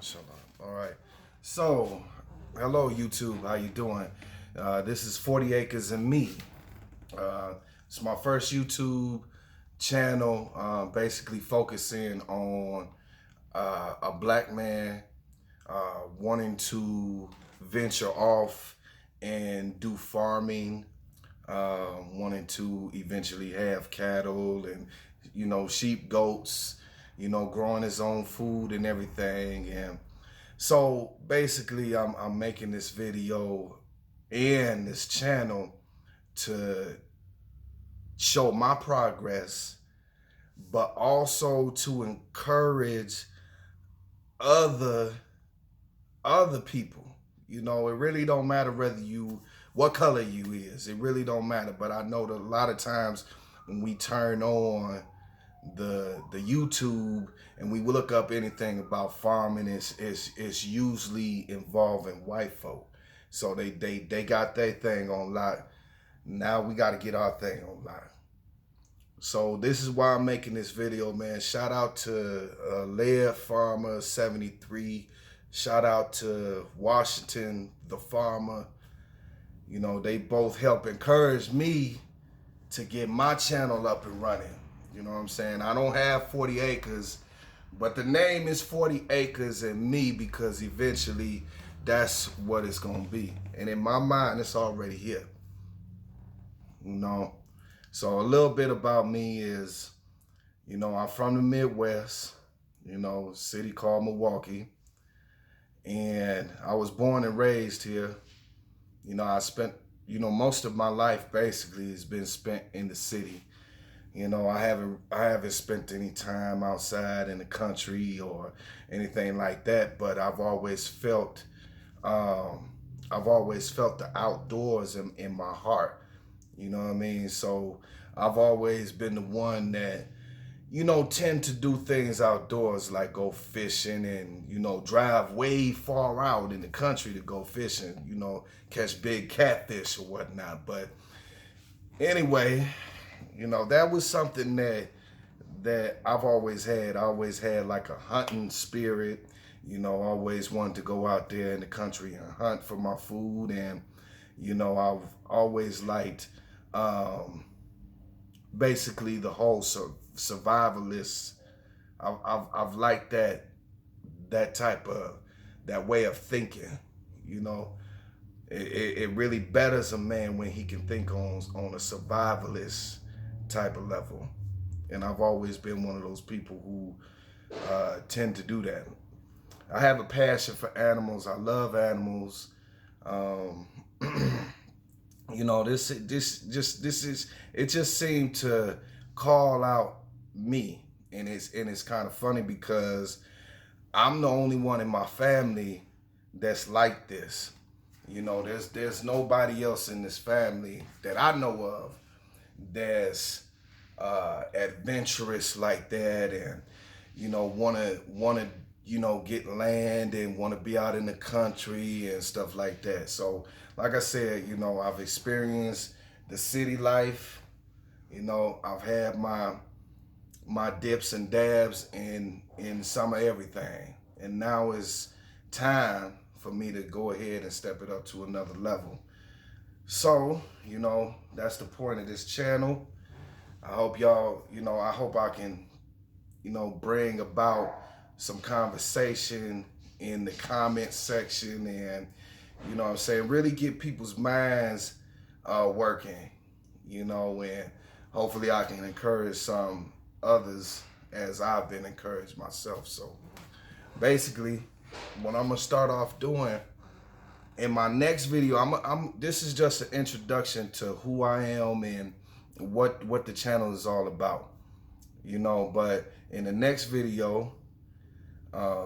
Mashallah. All right. So, hello YouTube. How you doing? This is 40 Acres and Me. It's my first YouTube channel, basically focusing on a black man wanting to venture off and do farming, wanting to eventually have cattle and, sheep, goats, growing his own food and everything. And so basically I'm making this video and this channel to show my progress, but also to encourage other people. It really don't matter what color you is. It really don't matter. But I know that a lot of times when we turn on the YouTube and we look up anything about farming, it's usually involving white folk. So they got their thing on lock. Now we got to get our thing on lock. So this is why I'm making this video, man. Shout out to Lead Farmer 73. Shout out to Washington the Farmer. They both help encourage me to get my channel up and running. You know what I'm saying? I don't have 40 acres, but the name is 40 Acres and Me because eventually that's what it's gonna be. And in my mind, it's already here. So a little bit about me is, I'm from the Midwest, city called Milwaukee. And I was born and raised here. I spent, most of my life basically has been spent in the city. I haven't spent any time outside in the country or anything like that, but I've always felt the outdoors in my heart. You know what I mean? So I've always been the one that, tend to do things outdoors, like go fishing and, drive way far out in the country to go fishing, catch big catfish or whatnot. But anyway, that was something that I've always had. I always had like a hunting spirit, always wanted to go out there in the country and hunt for my food. And, I've always liked basically the whole survivalist. I've liked that type of, that way of thinking. It really betters a man when he can think on a survivalist type of level. And I've always been one of those people who tend to do that. I have a passion for animals. I love animals. It just seemed to call out me. And it's kind of funny because I'm the only one in my family that's like this. There's nobody else in this family that I know of that's adventurous like that, and wanna get land and want to be out in the country and stuff like that. So like I said, I've experienced the city life. I've had my dips and dabs in some of everything, and now it's time for me to go ahead and step it up to another level. So, that's the point of this channel. I hope y'all, I hope I can, bring about some conversation in the comment section and, really get people's minds working, and hopefully I can encourage some others as I've been encouraged myself. So basically, what I'm gonna start off doing in my next video, this is just an introduction to who I am and what the channel is all about, but in the next video,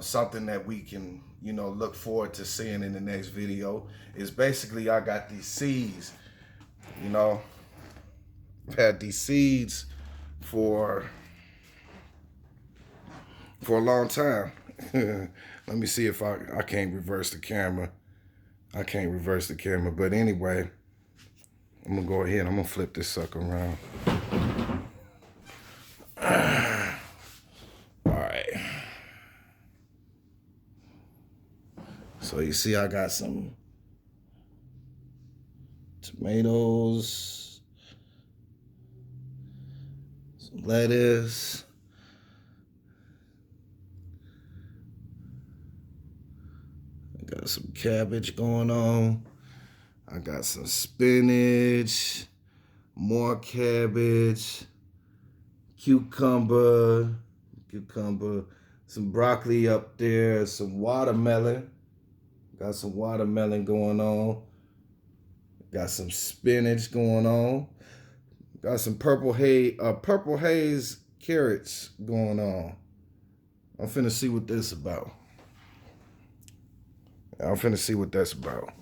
something that we can, look forward to seeing in the next video is basically I got these seeds, I've had these seeds for a long time. Let me see if I can't reverse the camera. I can't reverse the camera, but anyway, I'm gonna go ahead. I'm gonna flip this sucker around. All right. So you see I got some tomatoes, some lettuce. I got some cabbage going on. I got some spinach, more cabbage, cucumber, some broccoli up there, some watermelon. Got some watermelon going on. Got some spinach going on. Got some purple haze carrots going on. I'm finna see what this about. I'm finna see what that's about.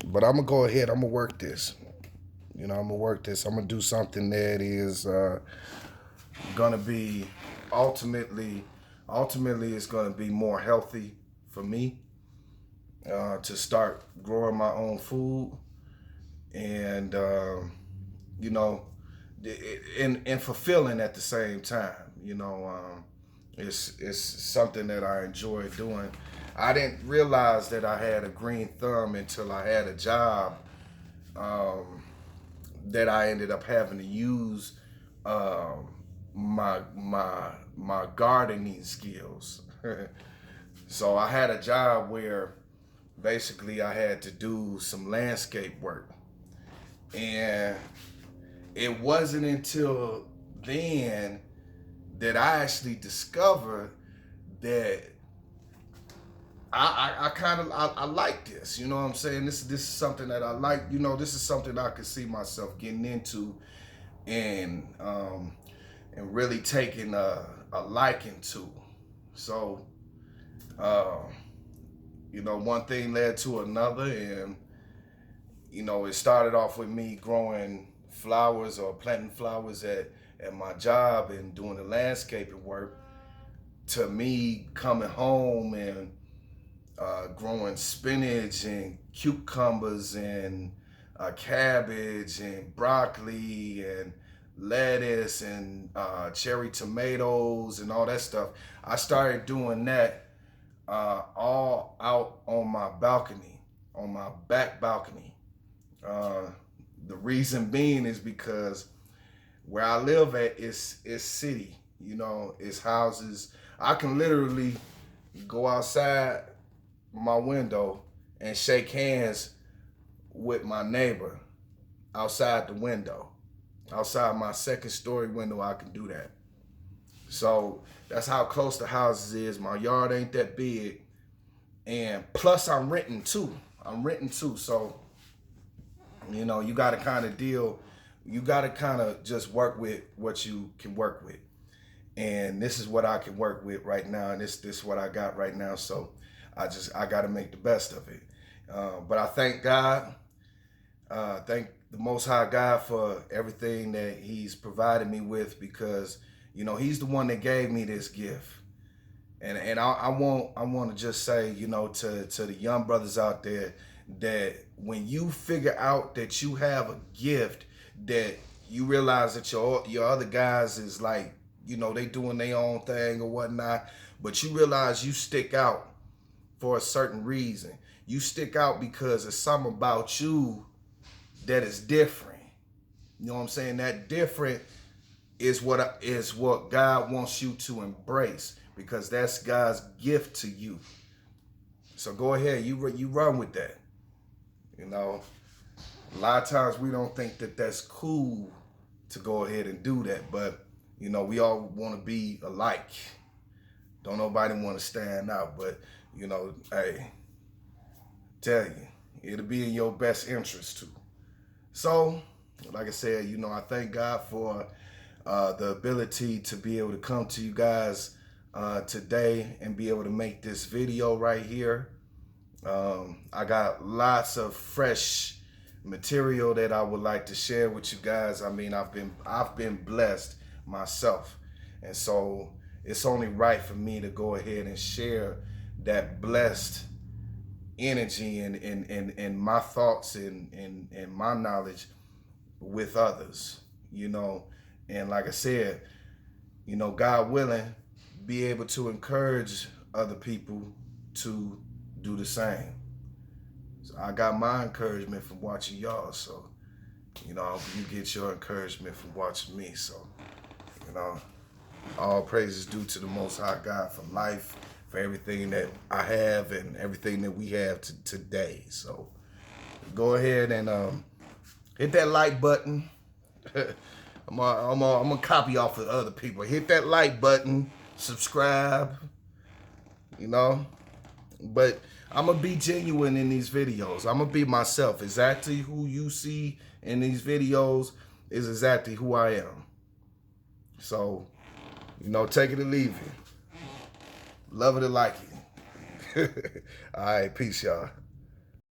But I'm gonna go ahead. I'm gonna work this. I'm gonna work this. I'm gonna do something that is gonna be ultimately it's gonna be more healthy for me to start growing my own food, and and fulfilling at the same time. It's something that I enjoy doing. I didn't realize that I had a green thumb until I had a job that I ended up having to use my gardening skills. So I had a job where basically I had to do some landscape work, and it wasn't until then that I actually discovered that I like this. You know what I'm saying? This is something that I like. This is something I could see myself getting into, and really taking a liking to. So one thing led to another, and it started off with me growing flowers or planting flowers at my job and doing the landscaping work, to me coming home and growing spinach and cucumbers and cabbage and broccoli and lettuce and cherry tomatoes and all that stuff. I started doing that all out on my balcony, on my back balcony. The reason being is because where I live at is city, it's houses. I can literally go outside my window and shake hands with my neighbor outside the window. Outside my second story window, I can do that. So that's how close the houses is. My yard ain't that big. And plus I'm renting too. So, you gotta kind of just work with what you can work with. And this is what I can work with right now. And this is what I got right now. So I got to make the best of it. But I thank God, thank the Most High God for everything that He's provided me with, because He's the one that gave me this gift. And I want to just say, to the young brothers out there, that when you figure out that you have a gift, that you realize that your other guys is like, they doing their own thing or whatnot, but you realize you stick out for a certain reason. You stick out because it's something about you that is different. You know what I'm saying? That different is what God wants you to embrace, because that's God's gift to you. So go ahead, you run with that. A lot of times we don't think that that's cool to go ahead and do that, but we all want to be alike. Don't nobody want to stand out, but hey, tell you, it'll be in your best interest too. So, like I said, I thank God for the ability to be able to come to you guys today and be able to make this video right here. I got lots of fresh material that I would like to share with you guys. I mean, I've been blessed myself, and so it's only right for me to go ahead and share that blessed energy and my thoughts and my knowledge with others. And like I said, God willing, be able to encourage other people to do the same. So I got my encouragement from watching y'all. So, you know, you get your encouragement from watching me. So, you know, all praises due to the Most High God for life, for everything that I have and everything that we have today. So go ahead and hit that like button. I'm gonna copy off of other people. Hit that like button, subscribe, you know. But I'm gonna be genuine in these videos. I'm gonna be myself. Exactly who you see in these videos is exactly who I am. So, you know, take it or leave it. Love it or like it. All right, peace, y'all.